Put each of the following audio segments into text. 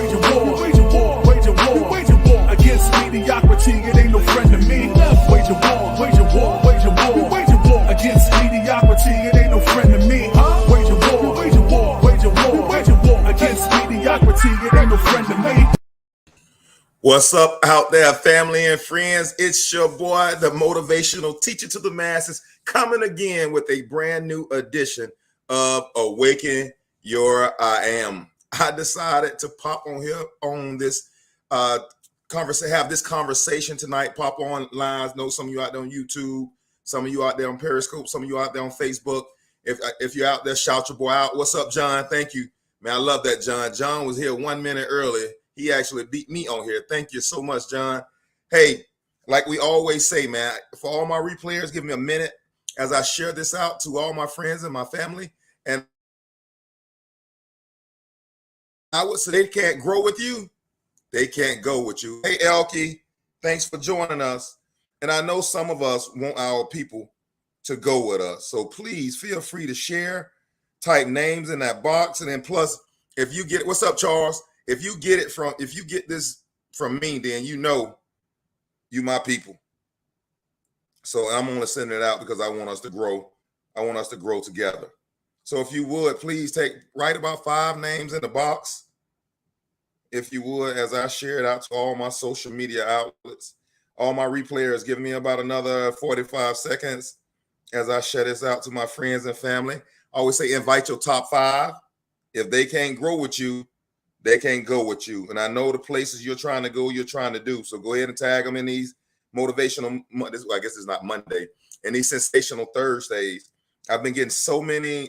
wage a war, wage a war, wage a war, wage a war against mediocrity. It ain't no friend to me. Wage a war, wage a war, wage a war, wage a war against mediocrity. It ain't no friend to me. Wage a war, wage a war, wage a war, wage a war against mediocrity. It ain't no friend to me. What's up out there, family and friends? It's your boy, the motivational teacher to the masses, coming again with a brand new edition of Awaken Your I Am. I decided to pop on here on this have this conversation tonight. Pop on lines. Know some of you out there on YouTube, some of you out there on Periscope, some of you out there on Facebook. If you're out there, shout your boy out. What's up, John? Thank you, man. I love that, John. John was here 1 minute early. He actually beat me on here. Thank you so much, John. Hey, like we always say, man, for all my replayers, give me a minute as I share this out to all my friends and my family. And I would say they can't grow with you. They can't go with you. Hey, Elkie, thanks for joining us. And I know some of us want our people to go with us. So please feel free to share, type names in that box. And then plus, if you get, what's up, Charles? If you get this from me, then you know you my people. So I'm going to send it out because I want us to grow. I want us to grow together. So if you would, please write about 5 names in the box. If you would, as I share it out to all my social media outlets, all my replayers, give me about another 45 seconds as I share this out to my friends and family. I always say invite your top 5. If they can't grow with you, they can't go with you. And I know the places you're trying to go, you're trying to do. So go ahead and tag them in these motivational, I guess it's not Monday, and these sensational Thursdays. I've been getting so many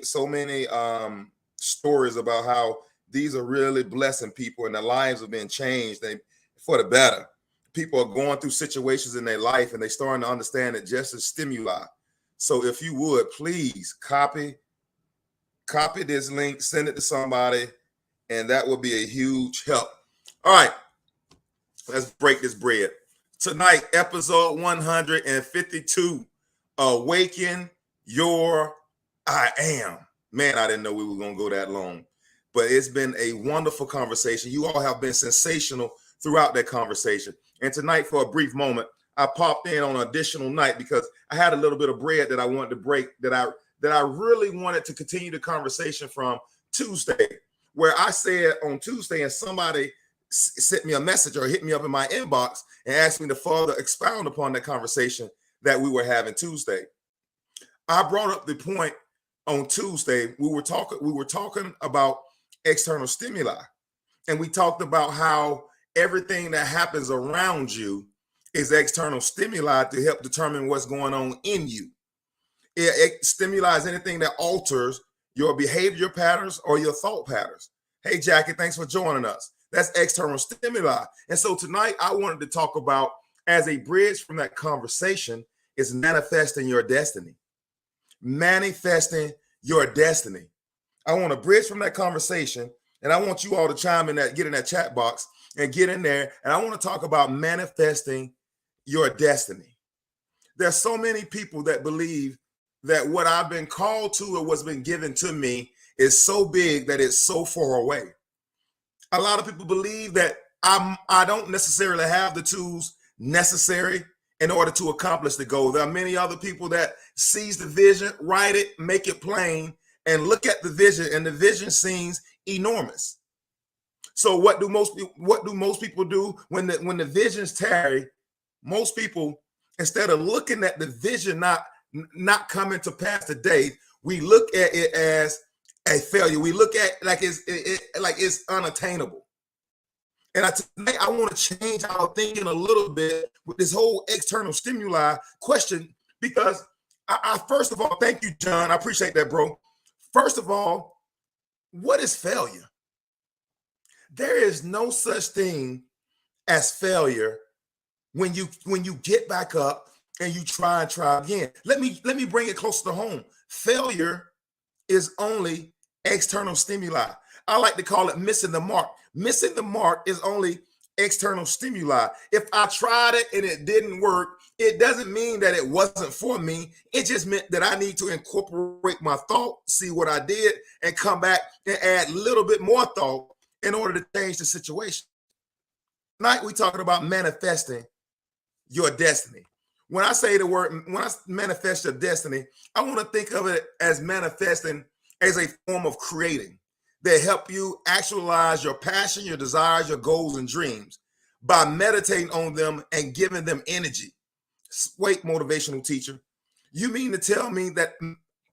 stories about how these are really blessing people and their lives have been changed for the better. People are going through situations in their life and they're starting to understand it just as stimuli. So if you would, please copy this link, send it to somebody, and that will be a huge help. All right, let's break this bread. Tonight, episode 152, Awaken Your I Am. Man, I didn't know we were going to go that long, but it's been a wonderful conversation. You all have been sensational throughout that conversation. And tonight, for a brief moment, I popped in on an additional night because I had a little bit of bread that I wanted to break that I really wanted to continue the conversation from Tuesday, where I said on Tuesday and somebody sent me a message or hit me up in my inbox and asked me to further expound upon that conversation that we were having Tuesday. I brought up the point on Tuesday. We were talking about external stimuli, and we talked about how everything that happens around you is external stimuli to help determine what's going on in you. It stimulates anything that alters your behavior patterns or your thought patterns. Hey, Jackie, thanks for joining us. That's external stimuli. And so tonight I wanted to talk about, as a bridge from that conversation, is manifesting your destiny. Manifesting your destiny. I want to bridge from that conversation, and I want you all to chime in get in that chat box and get in there. And I want to talk about manifesting your destiny. There's so many people that believe that what I've been called to or what's been given to me is so big that it's so far away. A lot of people believe that I don't necessarily have the tools necessary in order to accomplish the goal. There are many other people that sees the vision, write it, make it plain, and look at the vision, and the vision seems enormous. So what do most people do when the visions tarry? Most people, instead of looking at the vision not coming to pass today, we look at it as a failure. We look at like it's unattainable. And tonight I want to change our thinking a little bit with this whole external stimuli question, because I first of all, thank you, John. I appreciate that, bro. First of all, what is failure? There is no such thing as failure when you get back up and you try again. Let me bring it closer to home. Failure is only external stimuli. I like to call it missing the mark. Missing the mark is only external stimuli. If I tried it and it didn't work, it doesn't mean that it wasn't for me. It just meant that I need to incorporate my thought, see what I did, and come back and add a little bit more thought in order to change the situation. Tonight, we're talking about manifesting your destiny. When I say the word, when I manifest your destiny, I want to think of it as manifesting as a form of creating that help you actualize your passion, your desires, your goals, and dreams by meditating on them and giving them energy. Wait, motivational teacher, you mean to tell me that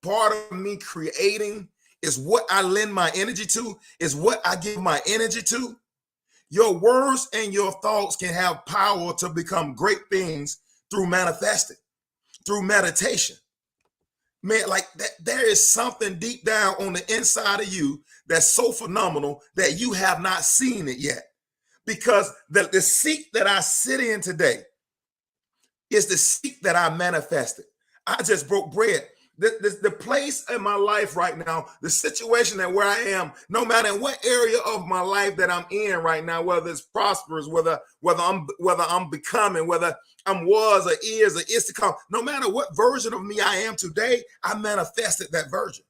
part of me creating is what I lend my energy to, is what I give my energy to? Your words and your thoughts can have power to become great things through manifesting, through meditation. Man, like that, there is something deep down on the inside of you that's so phenomenal that you have not seen it yet. Because the seat that I sit in today is the seat that I manifested. I just broke bread. The place in my life right now, the situation that where I am, no matter what area of my life that I'm in right now, whether it's prosperous, whether I'm becoming, whether I'm was or is to come, no matter what version of me I am today, I manifested that version.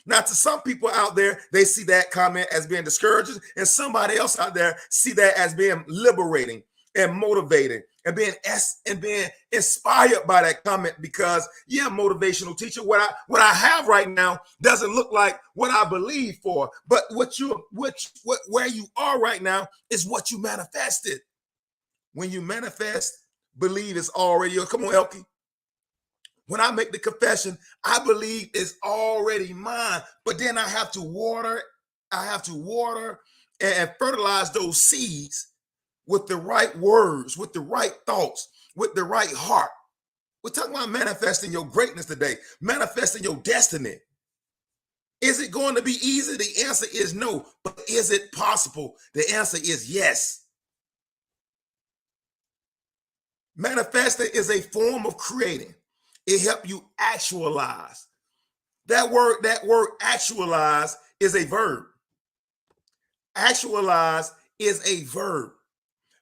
Now, to some people out there, they see that comment as being discouraging, and somebody else out there see that as being liberating and motivating and being inspired by that comment. Because, yeah, motivational teacher, what I have right now doesn't look like what I believe for, but where you are right now is what you manifested. When you manifest, believe it's already yours. Come on, Elkie. When I make the confession, I believe it's already mine, but then I have to water and fertilize those seeds with the right words, with the right thoughts, with the right heart. We're talking about manifesting your greatness today, manifesting your destiny. Is it going to be easy? The answer is no, but is it possible? The answer is yes. Manifesting is a form of creating. It helps you actualize. That word actualize is a verb. Actualize is a verb.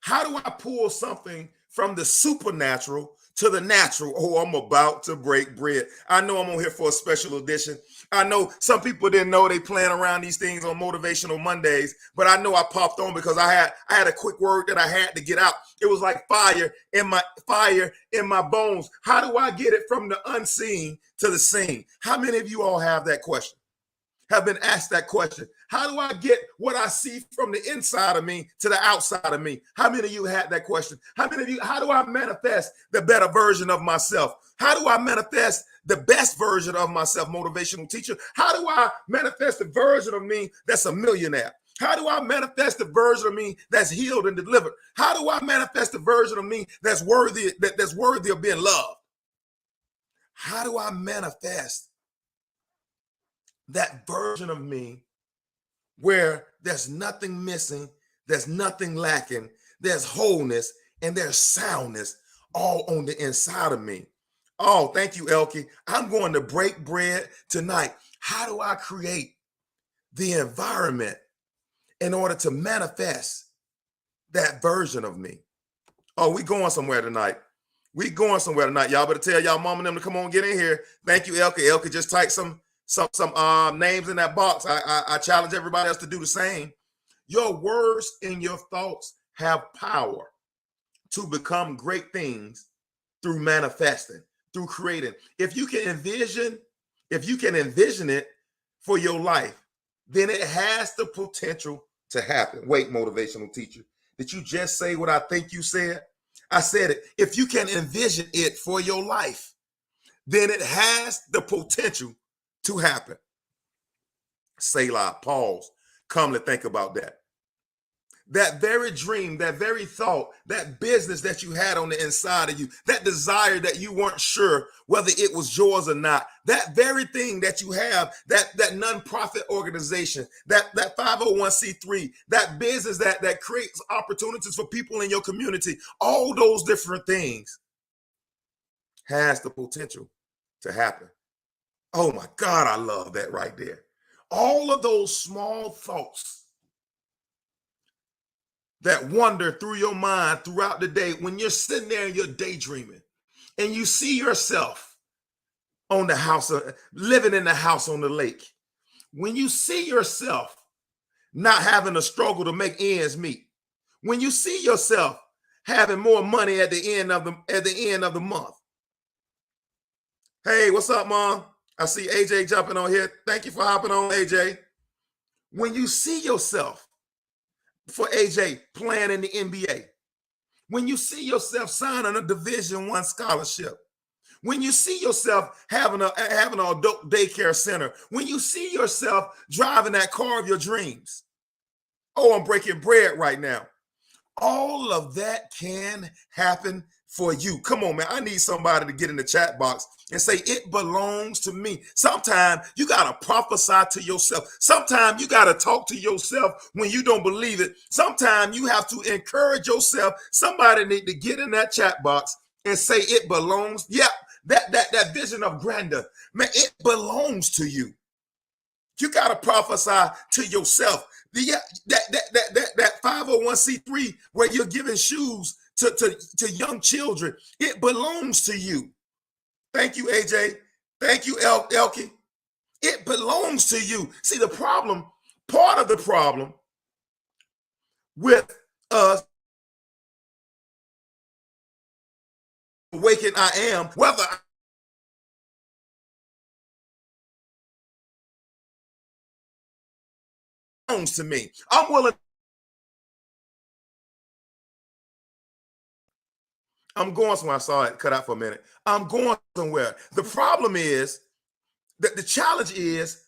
How do I pull something from the supernatural to the natural? Oh, I'm about to break bread. I know I'm on here for a special edition. I know some people didn't know they playing around these things on Motivational Mondays, but I know I popped on because I had a quick word that I had to get out. It was like fire in my bones. How do I get it from the unseen to the seen? How many of you all have that question? Have been asked that question? How do I get what I see from the inside of me to the outside of me? How many of you had that question? How many of you, how do I manifest the better version of myself? How do I manifest the best version of myself, motivational teacher? How do I manifest the version of me that's a millionaire? How do I manifest the version of me that's healed and delivered? How do I manifest the version of me that's worthy of being loved? How do I manifest that version of me where there's nothing missing, there's nothing lacking, there's wholeness, and there's soundness all on the inside of me? Oh, thank you, Elkie. I'm going to break bread tonight. How do I create the environment in order to manifest that version of me? Oh, we going somewhere tonight. We going somewhere tonight. Y'all better tell y'all mama and them to come on, get in here. Thank you, Elkie. Elkie just type some names in that box. I challenge everybody else to do the same. Your words and your thoughts have power to become great things through manifesting, through creating. If you can envision it for your life, then it has the potential to happen. Wait, motivational teacher, did you just say what I think you said? I said it. If you can envision it for your life, then it has the potential to happen. Selah, pause, calmly think about that. That very dream, that very thought, that business that you had on the inside of you, that desire that you weren't sure whether it was yours or not, that very thing that you have, that nonprofit organization, that 501c3, that business that creates opportunities for people in your community, all those different things has the potential to happen. Oh my God, I love that right there. All of those small thoughts that wander through your mind throughout the day when you're sitting there and you're daydreaming and you see yourself on the house, living in the house on the lake. When you see yourself not having a struggle to make ends meet. When you see yourself having more money at the end of the month. Hey, what's up, Mom? I see AJ jumping on here. Thank you for hopping on, AJ. When you see yourself, for AJ, playing in the NBA, when you see yourself signing a Division I scholarship, when you see yourself having an adult daycare center, when you see yourself driving that car of your dreams. Oh, I'm breaking bread right now. All of that can happen for you. Come on, man. I need somebody to get in the chat box and say, it belongs to me. Sometimes you got to prophesy to yourself. Sometimes you got to talk to yourself when you don't believe it. Sometimes you have to encourage yourself. Somebody need to get in that chat box and say, it belongs. Yep, that vision of grandeur, man, it belongs to you. You got to prophesy to yourself. That 501c3 where you're giving shoes to young children, it belongs to you. Thank you, AJ. Thank you, Elkie. It belongs to you. See, part of the problem with us Awaken I Am, whether belongs to me. I'm willing. I'm going somewhere. I saw it cut out for a minute. I'm going somewhere. The problem is that the challenge is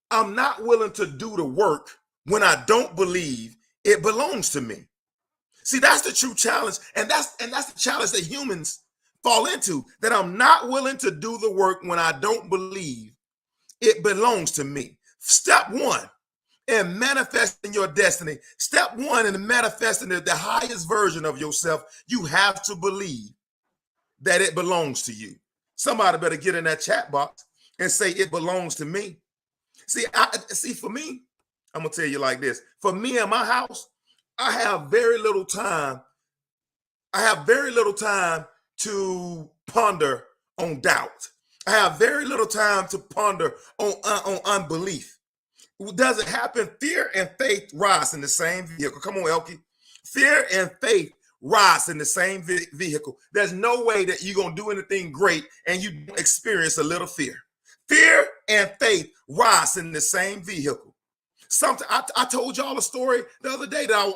I'm not willing to do the work when I don't believe it belongs to me. See, that's the true challenge. And that's the challenge that humans fall into, that I'm not willing to do the work when I don't believe it belongs to me. Step one in manifesting your destiny. Step one in manifesting the highest version of yourself, you have to believe that it belongs to you. Somebody better get in that chat box and say it belongs to me. See, for me, I'm gonna tell you like this. For me in my house, I have very little time. I have very little time to ponder on doubt. I have very little time to ponder on unbelief. Does it happen? Fear and faith rise in the same vehicle. Come on, Elkie. Fear and faith rise in the same vehicle. There's no way that you're going to do anything great and you don't experience a little fear. Fear and faith rise in the same vehicle. I told y'all a story the other day that I was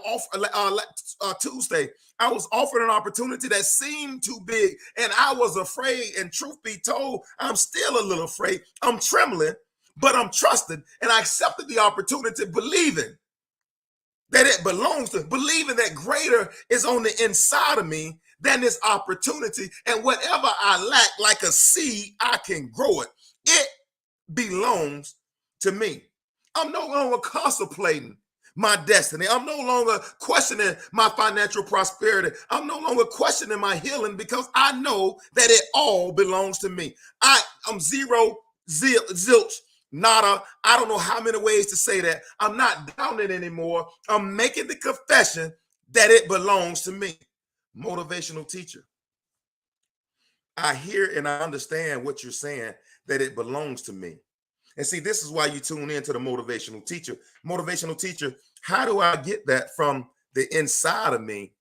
offered Tuesday. I was offered an opportunity that seemed too big, and I was afraid. And truth be told, I'm still a little afraid. I'm trembling, but I'm trusting, and I accepted the opportunity, believing that it belongs to, believing that greater is on the inside of me than this opportunity. And whatever I lack, like a seed, I can grow it. It belongs to me. I'm no longer contemplating my destiny. I'm no longer questioning my financial prosperity. I'm no longer questioning my healing because I know that it all belongs to me. I'm zero, zilch, nada. I don't know how many ways to say that. I'm not down it anymore. I'm making the confession that it belongs to me. Motivational teacher. I hear and I understand what you're saying, that it belongs to me. And see, this is why you tune in to the motivational teacher. Motivational teacher, how do I get that from the inside of me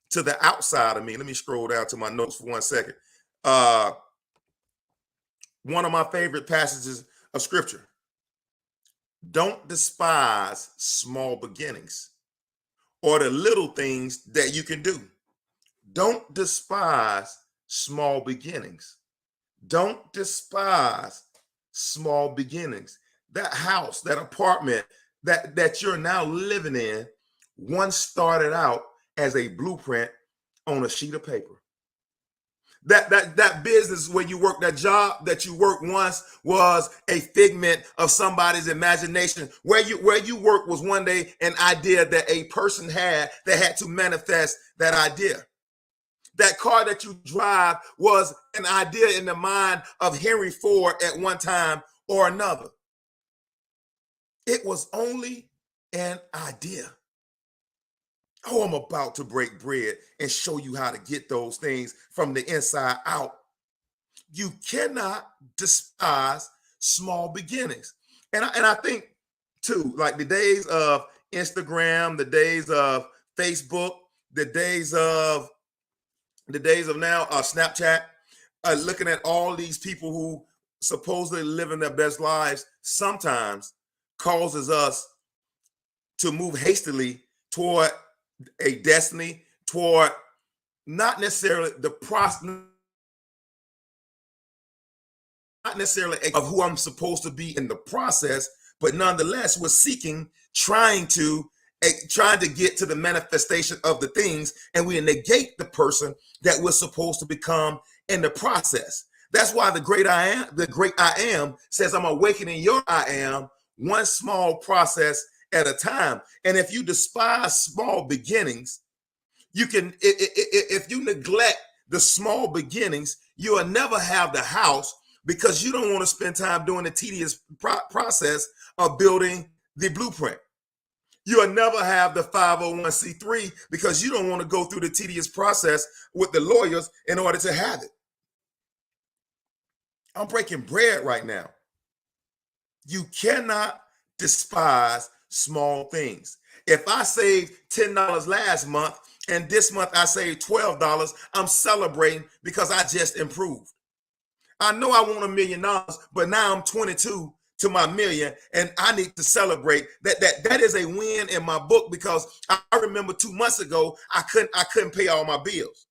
to the outside of me? Let me scroll down to my notes for 1 second. One of my favorite passages of scripture. Don't despise small beginnings or the little things that you can do. Don't despise small beginnings. Don't despise small beginnings. That house, that apartment that you're now living in once started out as a blueprint on a sheet of paper. That business where you work, that job that you worked once was a figment of somebody's imagination. Where you work was one day an idea that a person had that had to manifest that idea. That car that you drive was an idea in the mind of Henry Ford at one time or another. It was only an idea. Oh, I'm about to break bread and show you how to get those things from the inside out. You cannot despise small beginnings. And I think too. Like the days of Instagram, the days of Facebook, the days of now Snapchat, looking at all these people who supposedly living their best lives sometimes causes us to move hastily toward a destiny, toward not necessarily the process, not necessarily of who I'm supposed to be in the process, but nonetheless, we're seeking, trying to get to the manifestation of the things, and we negate the person that we're supposed to become in the process. That's why the great I am says, I'm awakening your I am one small process at a time. And if you despise small beginnings, you can, if you neglect the small beginnings, you will never have the house, because you don't want to spend time doing the tedious process of building the blueprint. You'll never have the 501c3 because you don't want to go through the tedious process with the lawyers in order to have it. I'm breaking bread right now. You cannot despise small things. If I saved $10 last month and this month I saved $12, I'm celebrating because I just improved. I know I want $1 million, but now I'm 22 to my million, and I need to celebrate that. That is a win in my book, because I remember 2 months ago I couldn't pay all my bills.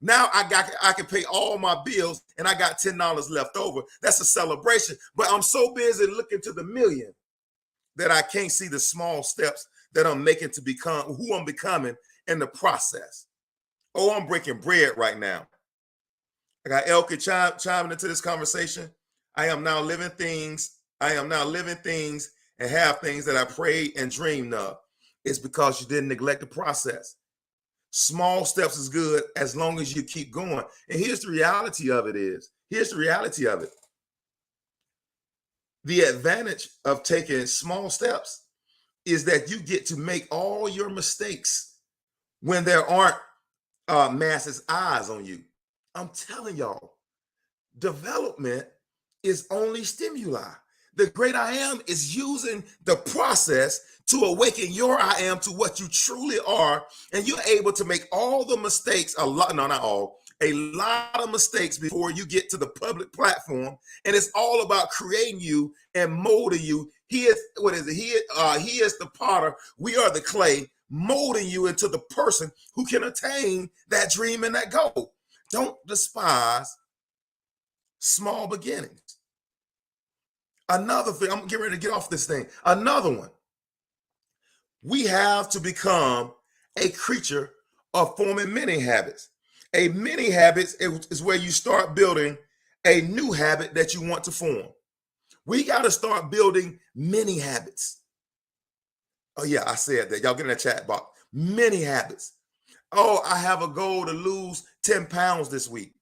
Now I can pay all my bills, and I got $10 left over. That's a celebration. But I'm so busy looking to the million that I can't see the small steps that I'm making to become who I'm becoming in the process. Oh, I'm breaking bread right now. I got Elke chiming into this conversation. I am now living things and have things that I prayed and dreamed of. It's because you didn't neglect the process. Small steps is good as long as you keep going. And here's the reality of it. The advantage of taking small steps is that you get to make all your mistakes when there aren't masses' eyes on you. I'm telling y'all, development is only stimuli. The great I am is using the process to awaken your I am to what you truly are. And you're able to make all the mistakes, a lot of mistakes before you get to the public platform. And it's all about creating you and molding you. He is the potter. We are the clay, molding you into the person who can attain that dream and that goal. Don't despise small beginnings. Another thing, I'm getting ready to get off this thing. Another one. We have to become a creature of forming many habits. A mini habits is where you start building a new habit that you want to form. We got to start building many habits. Oh yeah, I said that. Y'all get in the chat box. Many habits. Oh, I have a goal to lose 10 pounds this week.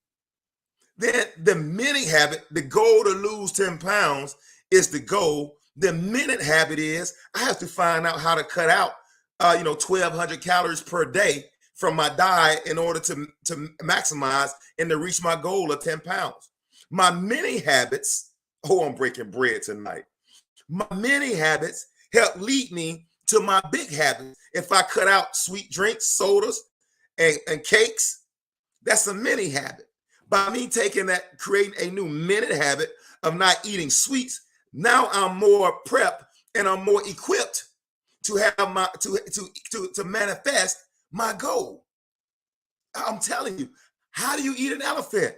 Then the mini habit, the goal to lose 10 pounds is the goal. The minute habit is I have to find out how to cut out 1,200 calories per day from my diet in order to maximize and to reach my goal of 10 pounds. My mini habits, oh, I'm breaking bread tonight. My mini habits help lead me to my big habits. If I cut out sweet drinks, sodas, and cakes, that's a mini habit. By me taking that, creating a new minute habit of not eating sweets, now I'm more prepped and I'm more equipped to have my to manifest my goal. I'm telling you, how do you eat an elephant?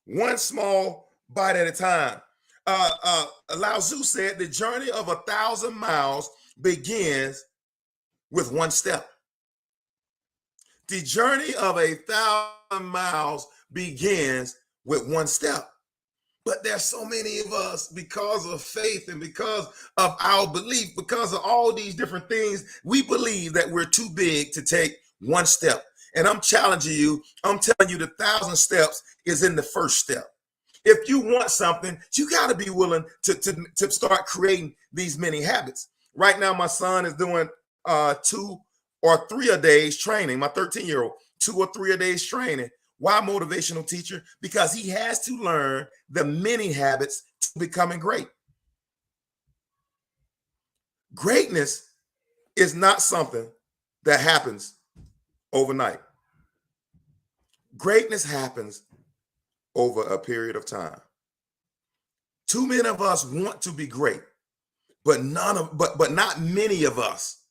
One small bite at a time. Lao Tzu said the journey of 1,000 miles begins with one step. The journey of 1,000 miles begins with one step. But there's so many of us, because of faith and because of our belief, because of all these different things, we believe that we're too big to take one step. And I'm challenging you. I'm telling you, the 1,000 steps is in the first step. If you want something, you got to be willing to start creating these many habits. Right now, my son is doing 2 or 3 a days training. My 13-year-old, 2 or 3 a days training. Why motivational teacher? Because he has to learn the many habits to becoming great. Greatness is not something that happens overnight. Greatness happens over a period of time. Too many of us want to be great, but not many of us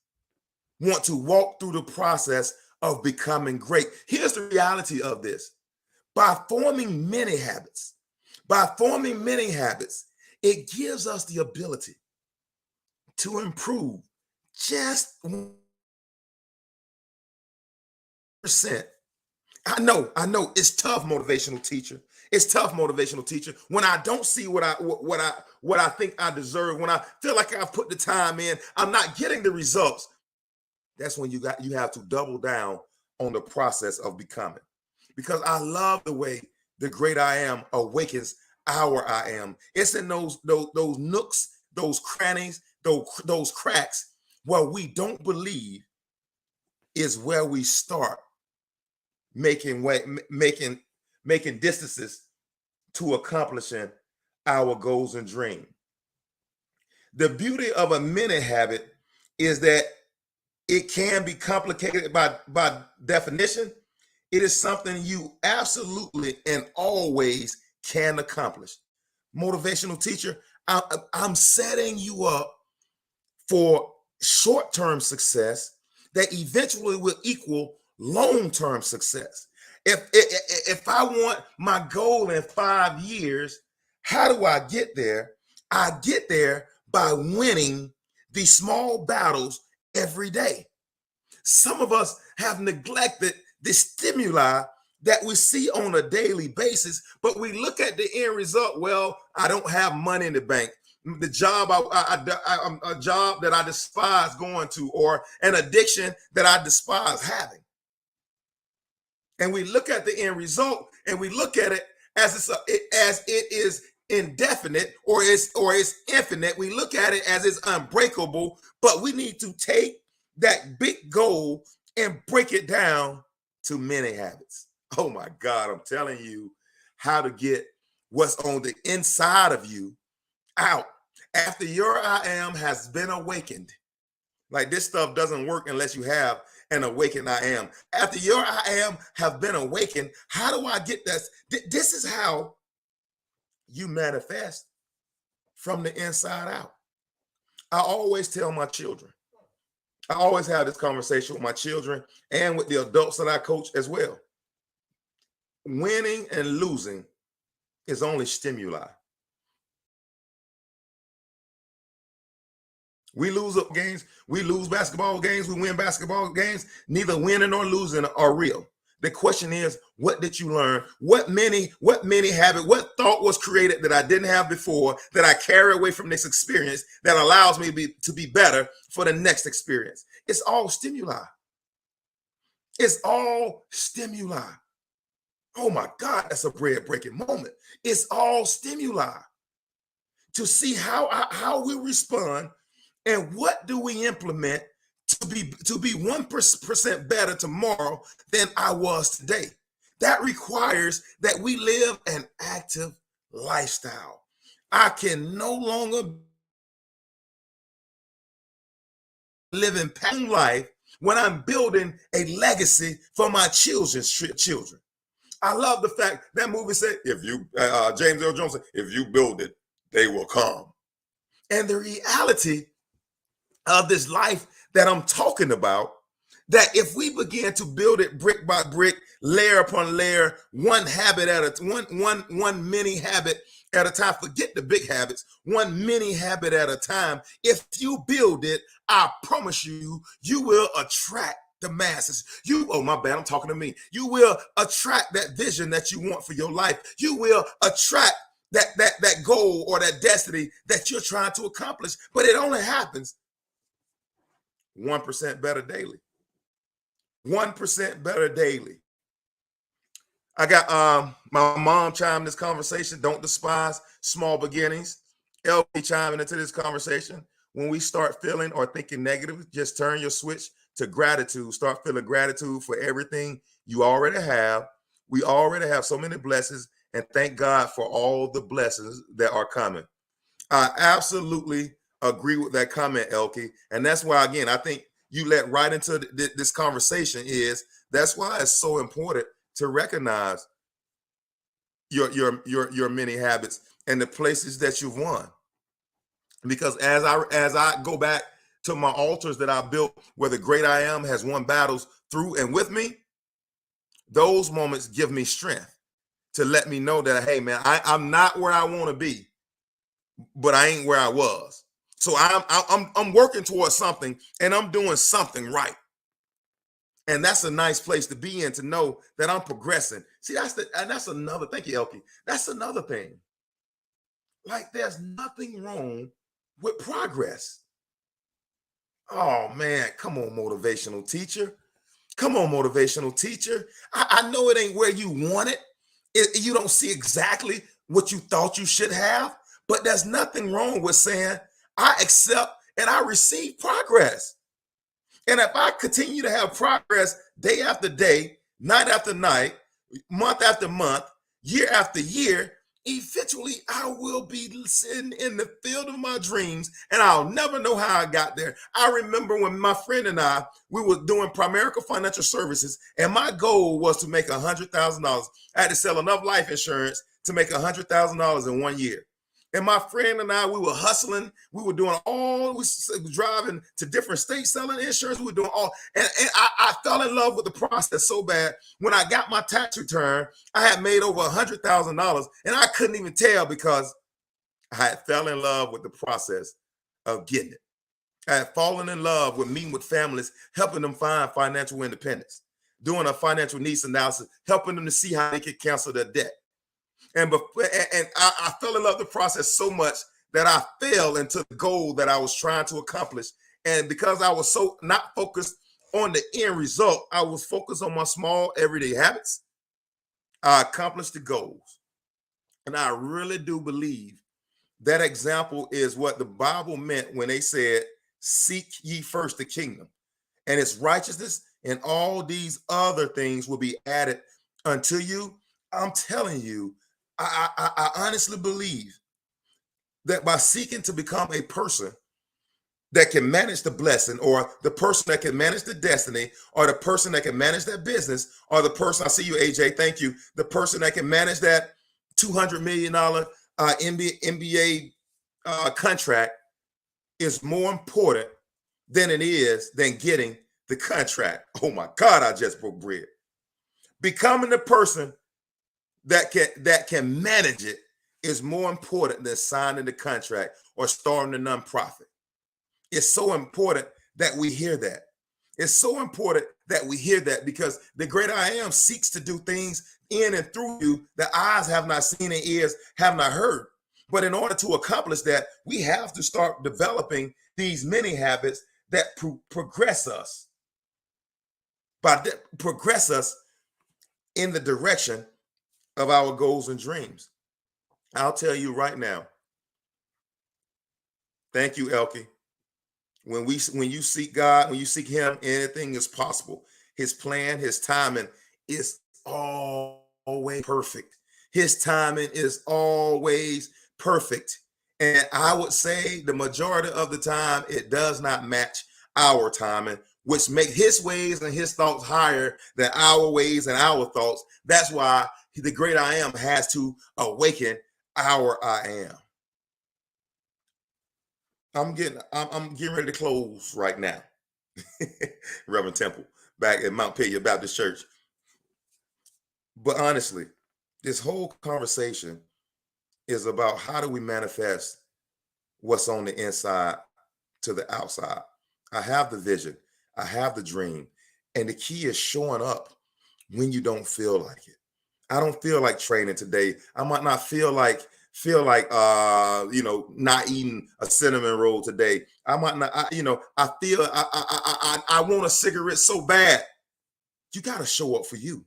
want to walk through the process of becoming great. Here's the reality of this. By forming many habits, it gives us the ability to improve just 1%. I know it's tough, motivational teacher. It's tough, motivational teacher. When I don't see what I think I deserve, when I feel like I've put the time in, I'm not getting the results. That's when you have to double down on the process of becoming. Because I love the way the great I am awakens our I am. It's in those nooks, those crannies, those cracks where we don't believe is where we start making distances to accomplishing our goals and dreams. The beauty of a mini habit is that it can be complicated by definition. It is something you absolutely and always can accomplish. Motivational teacher, I'm setting you up for short-term success that eventually will equal long-term success. If I want my goal in 5 years, how do I get there? I get there by winning these small battles every day. Some of us have neglected the stimuli that we see on a daily basis, but we look at the end result. Well, I don't have money in the bank. The job, a job that I despise going to, or an addiction that I despise having. And we look at the end result, and we look at it as it is indefinite or it's infinite. We look at it as it's unbreakable, but we need to take that big goal and break it down to many habits. Oh my God, I'm telling you how to get what's on the inside of you out. After your I am has been awakened, like this stuff doesn't work unless you have an awakened I am. After your I am have been awakened, how do I get this? This is how you manifest from the inside out. I always tell my children, I always have this conversation with my children and with the adults that I coach as well. Winning and losing is only stimuli. We lose games, we lose basketball games, we win basketball games. Neither winning nor losing are real. The question is, what did you learn? What many habit, what thought was created that I didn't have before that I carry away from this experience that allows me to be better for the next experience? It's all stimuli. It's all stimuli. Oh my God, that's a bread-breaking moment. It's all stimuli to see how we respond and what do we implement to be 1% better tomorrow than I was today. That requires that we live an active lifestyle. I can no longer live in pain life when I'm building a legacy for my children's children. I love the fact that movie said, if you, James Earl Jones said, if you build it, they will come. And the reality of this life that I'm talking about, that if we begin to build it brick by brick, layer upon layer, one habit at a one mini habit at a time, forget the big habits, one mini habit at a time. If you build it, I promise you, you will attract the masses. Oh my bad, I'm talking to me. You will attract that vision that you want for your life. You will attract that goal or that destiny that you're trying to accomplish. But it only happens 1% better daily. 1% better daily. I got my mom chimed in this conversation. Don't despise small beginnings. LP chiming into this conversation. When we start feeling or thinking negative, just turn your switch to gratitude. Start feeling gratitude for everything you already have. We already have so many blessings, and thank God for all the blessings that are coming. I absolutely agree with that comment, Elkie. And that's why, again, I think you led right into this conversation. That's why it's so important to recognize your many habits and the places that you've won. Because as I go back to my altars that I built, where the great I am has won battles through and with me, those moments give me strength to let me know that, hey man, I'm not where I want to be, but I ain't where I was. So I'm working towards something, and I'm doing something right. And that's a nice place to be in, to know that I'm progressing. See, that's another, thank you, Elkie. That's another thing. Like, there's nothing wrong with progress. Oh man, come on, motivational teacher. Come on, motivational teacher. I know it ain't where you want it. You don't see exactly what you thought you should have, but there's nothing wrong with saying, I accept and I receive progress. And if I continue to have progress day after day, night after night, month after month, year after year, eventually I will be sitting in the field of my dreams, and I'll never know how I got there. I remember when my friend and I, we were doing Primerica Financial Services, and my goal was to make $100,000. I had to sell enough life insurance to make $100,000 in 1 year. And my friend and I, we were hustling. We were doing all, we were driving to different states selling insurance. We were doing all, and I fell in love with the process so bad. When I got my tax return, I had made over $100,000, and I couldn't even tell, because I had fell in love with the process of getting it. I had fallen in love with meeting with families, helping them find financial independence, doing a financial needs analysis, helping them to see how they could cancel their debt. And I fell in love with the process so much that I fell into the goal that I was trying to accomplish. And because I was so not focused on the end result, I was focused on my small everyday habits, I accomplished the goals. And I really do believe that example is what the Bible meant when they said, seek ye first the kingdom and its righteousness, and all these other things will be added unto you. I'm telling you, I honestly believe that by seeking to become a person that can manage the blessing, or the person that can manage the destiny, or the person that can manage that business, or the person, I see you, AJ, thank you, the person that can manage that $200 million NBA contract, is more important than it is than getting the contract. Oh my God, I just broke bread. Becoming the person that can manage it is more important than signing the contract or starting a nonprofit. It's so important that we hear that. It's so important that we hear that, because the great I am seeks to do things in and through you that eyes have not seen and ears have not heard. But in order to accomplish that, we have to start developing these many habits that progress us, progress us in the direction of our goals and dreams. I'll tell you right now. Thank you, Elkie. When you seek God, when you seek Him, anything is possible. His plan, His timing is always perfect. His timing is always perfect. And I would say the majority of the time, it does not match our timing, which make His ways and His thoughts higher than our ways and our thoughts. That's why the great I am has to awaken our I am. I'm getting ready to close right now. Reverend Temple, back at Mount Pelion Baptist Church. But honestly, this whole conversation is about how do we manifest what's on the inside to the outside. I have the vision, I have the dream, and the key is showing up when you don't feel like it. I don't feel like training today. I might not feel like not eating a cinnamon roll today. I might not, I feel I want a cigarette so bad. You got to show up for you.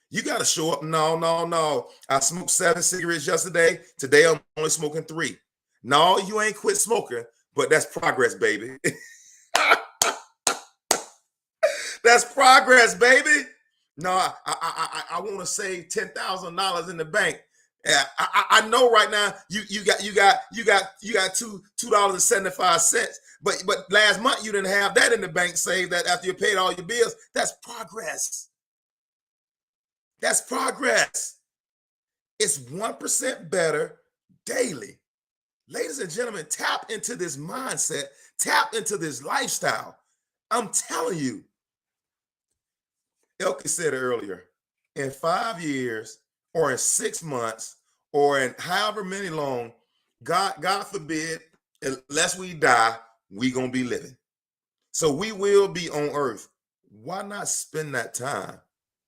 You got to show up. No. I smoked 7 cigarettes yesterday. Today I'm only smoking 3. No, you ain't quit smoking, but that's progress, baby. That's progress, baby. No, I want to save $10,000 in the bank. Yeah, I know right now you got $2.75, but last month you didn't have that in the bank saved that after you paid all your bills. That's progress. That's progress. It's 1% better daily. Ladies and gentlemen, tap into this mindset, tap into this lifestyle. I'm telling you, Elke said it earlier, in 5 years or in 6 months or in however many long, God forbid, unless we die, we gonna be living. So we will be on earth. Why not spend that time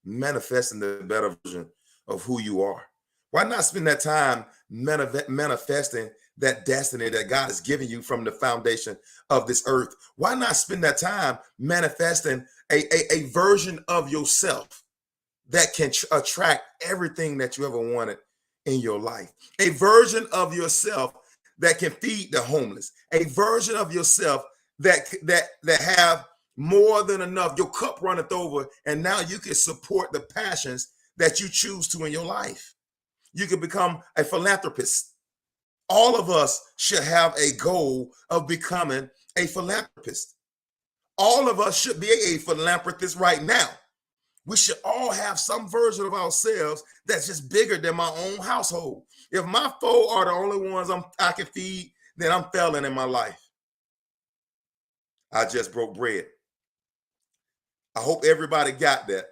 manifesting the better version of who you are? Why not spend that time manifesting that destiny that God has given you from the foundation of this earth? Why not spend that time manifesting a version of yourself that can attract everything that you ever wanted in your life? A version of yourself that can feed the homeless, a version of yourself that have more than enough. Your cup runneth over, and now you can support the passions that you choose to in your life. You can become a philanthropist. All of us should have a goal of becoming a philanthropist. All of us should be a philanthropist right now. We should all have some version of ourselves that's just bigger than my own household. If my four are the only ones I can feed, then I'm failing in my life. I just broke bread. I hope everybody got that.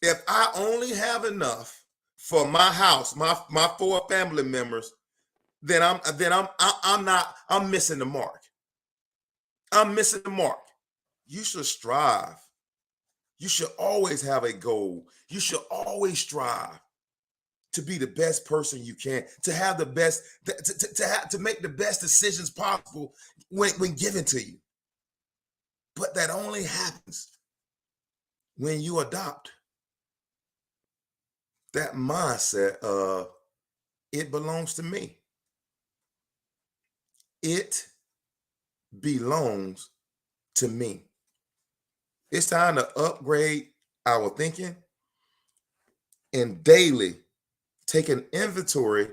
If I only have enough for my house, my four family members, then I'm missing the mark. I'm missing the mark. You should strive. You should always have a goal. You should always strive to be the best person you can, to have the best, to make the best decisions possible when given to you. But that only happens when you adopt that mindset of it belongs to me. It belongs to me. It's time to upgrade our thinking and daily take an inventory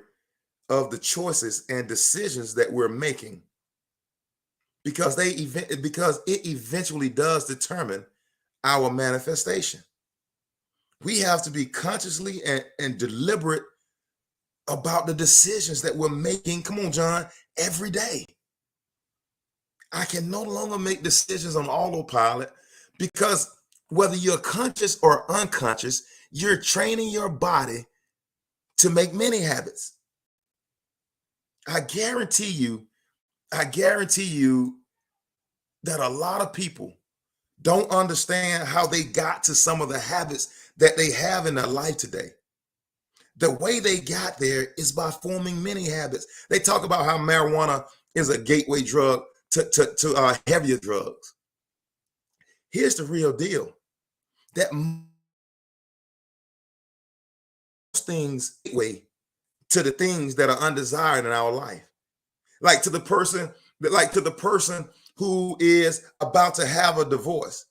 of the choices and decisions that we're making, because it eventually does determine our manifestation. We have to be consciously and deliberate about the decisions that we're making. Come on, John, every day. I can no longer make decisions on autopilot, because whether you're conscious or unconscious, you're training your body to make many habits. I guarantee you that a lot of people don't understand how they got to some of the habits that they have in their life today. The way they got there is by forming many habits. They talk about how marijuana is a gateway drug to heavier drugs. Here's the real deal: that most things gateway to the things that are undesired in our life. Like to the person who is about to have a divorce.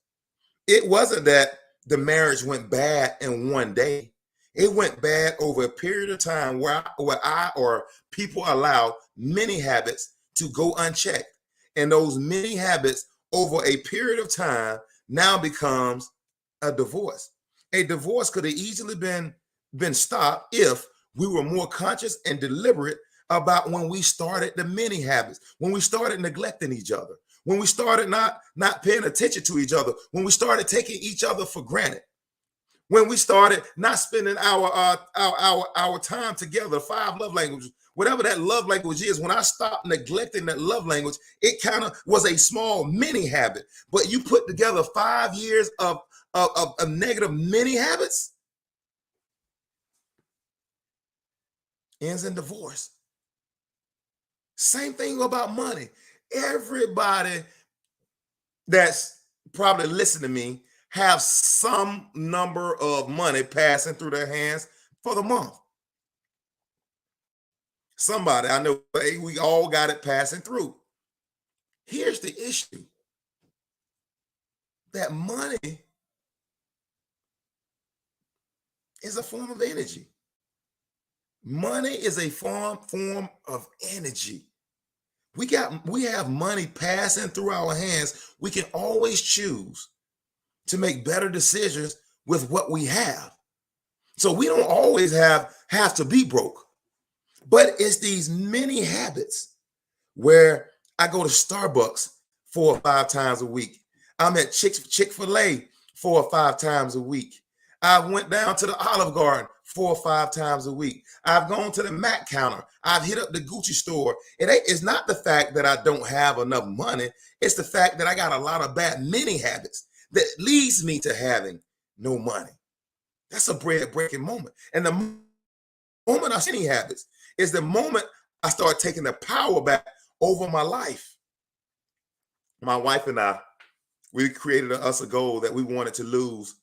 It wasn't that the marriage went bad in one day. It went bad over a period of time where I or people allowed many habits to go unchecked. And those many habits over a period of time now becomes a divorce. A divorce could have easily been stopped if we were more conscious and deliberate about when we started the many habits, when we started neglecting each other, when we started not paying attention to each other, when we started taking each other for granted, when we started not spending our time together. 5 love languages, whatever that love language is. When I stopped neglecting that love language, it kind of was a small mini habit. But you put together 5 years of negative mini habits, ends in divorce. Same thing about money. Everybody that's probably listening to me have some number of money passing through their hands for the month. Somebody I know, hey, we all got it passing through. Here's the issue: that money is a form of energy. Money is a form of energy. We have money passing through our hands. We can always choose to make better decisions with what we have. So we don't always have to be broke. But it's these many habits where I go to Starbucks 4 or 5 times a week. I'm at Chick-fil-A 4 or 5 times a week. I went down to the Olive Garden 4 or 5 times a week. I've gone to the Mac counter. I've hit up the Gucci store. It's not the fact that I don't have enough money. It's the fact that I got a lot of bad many habits that leads me to having no money. That's a bread-breaking moment. And the moment I see any habits is the moment I start taking the power back over my life. My wife and I, we created us a goal that we wanted to lose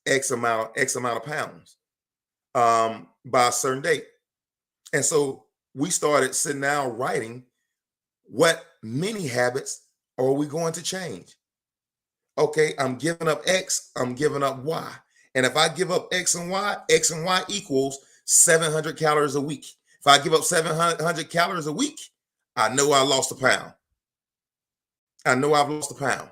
X amount of pounds by a certain date. And so we started sitting down writing what many habits are we going to change. Okay, I'm giving up X, I'm giving up Y. And if I give up X and Y equals 700 calories a week. If I give up 700 calories a week, I know I lost a pound. I know I've lost a pound.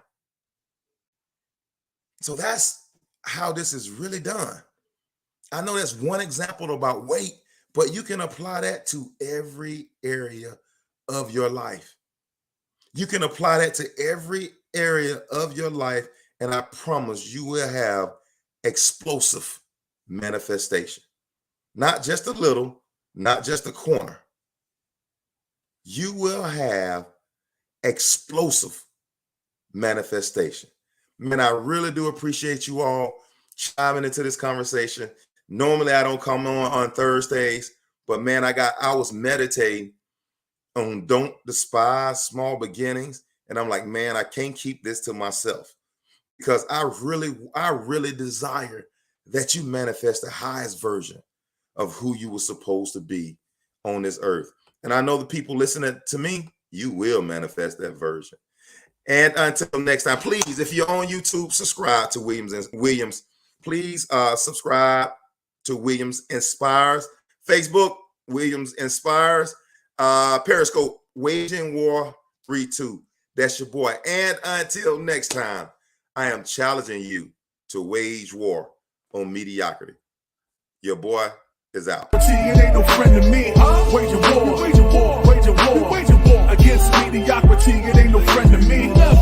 So that's how this is really done. I know that's one example about weight, but you can apply that to every area of your life. You can apply that to every area of your life, and I promise you will have explosive manifestation. Not just a little, not just a corner. You will have explosive manifestation. Man, I really do appreciate you all chiming into this conversation. Normally I don't come on Thursdays, but man, I was meditating on don't despise small beginnings. And I'm like, man, I can't keep this to myself because I really desire that you manifest the highest version of who you were supposed to be on this earth. And I know the people listening to me, you will manifest that version. And until next time, please, if you're on YouTube, subscribe to Williams. Please subscribe to Williams Inspires. Facebook, Williams Inspires. Periscope, Waging War 32. That's your boy. And until next time, I am challenging you to wage war on mediocrity. Your boy is out. It ain't no friend to me. Wage a war, wage a war, wage a war, wage a war against mediocrity. It ain't no friend to me.